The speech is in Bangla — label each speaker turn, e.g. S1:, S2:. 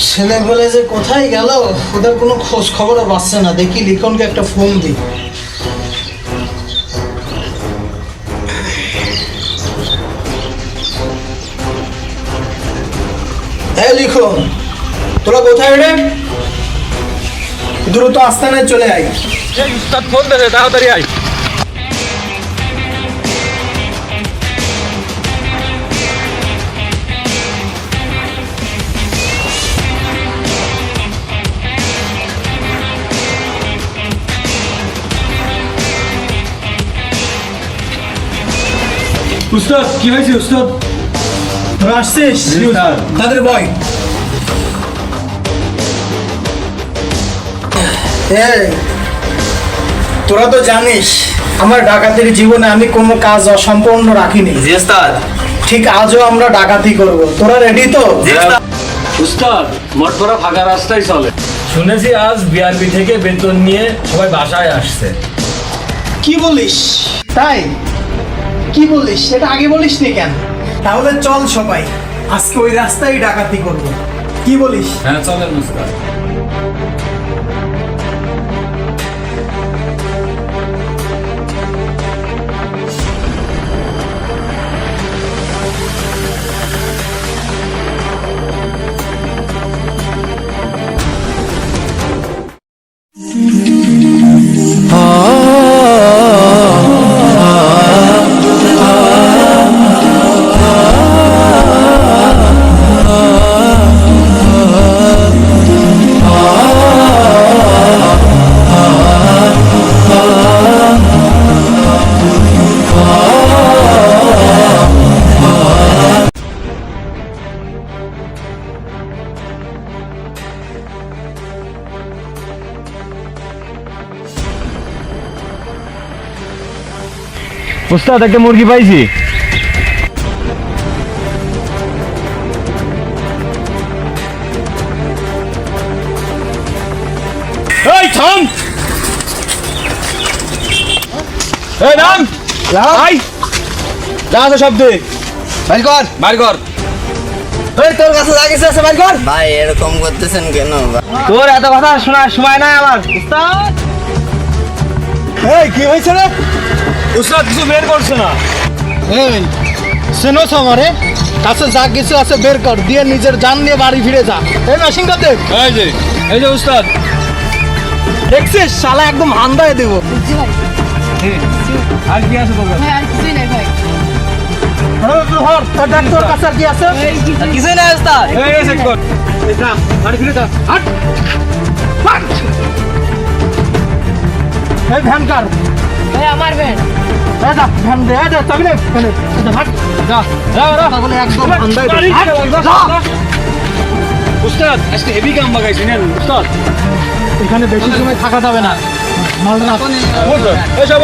S1: ছেলে বলে যে কোথায় গেল, ওদের কোনো খোঁজ খবরও পাচ্ছে না। দেখি লিখনকে একটা ফোন দিই। হ্যাঁ লিখন, তোরা কোথায় রে? দ্রুত আস্তানায় চলে আয়।
S2: উস্তাদ ফোন দেবে, তাড়াতাড়ি আয়। উস্তাদ কি হয়েছে উস্তাদ?
S1: তোরা আসছিস? তাদের বয়। তোরা তো জানিস আমার ডাকাতির জীবনে আমি কোনো কাজ অসম্পূর্ণ রাখিনি।
S3: জি উস্তাদ।
S1: ঠিক আজও আমরা ডাকাতি করব। তোরা রেডি তো?
S3: জি উস্তাদ।
S2: উস্তাদ মঠপরা ফাঁকা রাস্তায় চলে। শুনেছি আজ বিআরপি থেকে বেতন নিয়ে সবাই বাসায় আসছে।
S1: কি বলিস? তাই? কি বলিস? সেটা আগে বলিস নি কেন? তাহলে চল সবাই আজকে ওই রাস্তায় ডাকাতি করব। কি বলিস?
S2: হ্যাঁ চলেন উস্তাদ। উস্তাদ একটা মুরগি পাইছি। এই থাম, এই নাম আই যা আছে শব্দ বাইর কর, বাইর কর।
S1: এই তোর কাছে যা কিছু আছে বাইর কর।
S3: ভাই এরকম করতেছেন কেন?
S1: তোর এত কথা শোনার সময় নাই আমার। উস্তাদ, এই কি হয়েছে রে?
S2: উস্তাদ কিছু বের করছে না।
S1: এই শোনোস আমারে, কাছে যা কিছু আছে বের কর, দিয়ে নিজের জান নিয়ে বাড়ি ফিরে যা। এই মেশিন কাটে।
S2: এই যে উস্তাদ
S1: দেখছিস শালা একদম হান্দায় দেব।
S2: আর কি আছে তোর কাছে?
S4: ভাই আর কিছুই নাই ভাই।
S1: তোর ডাক্তার কাছে আর কি আছে?
S3: কিছুই না উস্তাদ।
S2: এই যে চেক কর। এই যা বাড়ি ফিরে যা। হাট হাট।
S1: এই ভ্যান কার?
S4: ভাই আমার ভ্যান।
S1: এই যা ভ্যান দে, এই যা চাবি নে। এই যা হাট যা যা যা, তাহলে একদম হান্দায় দেব। হাট, যা।
S2: উস্তাদ আজকে হেভি কাম বাগাইছি নেন উস্তাদ।
S1: এখানে বেশি সময় থাকা যাবে না। মাল রাখ।
S2: এই সব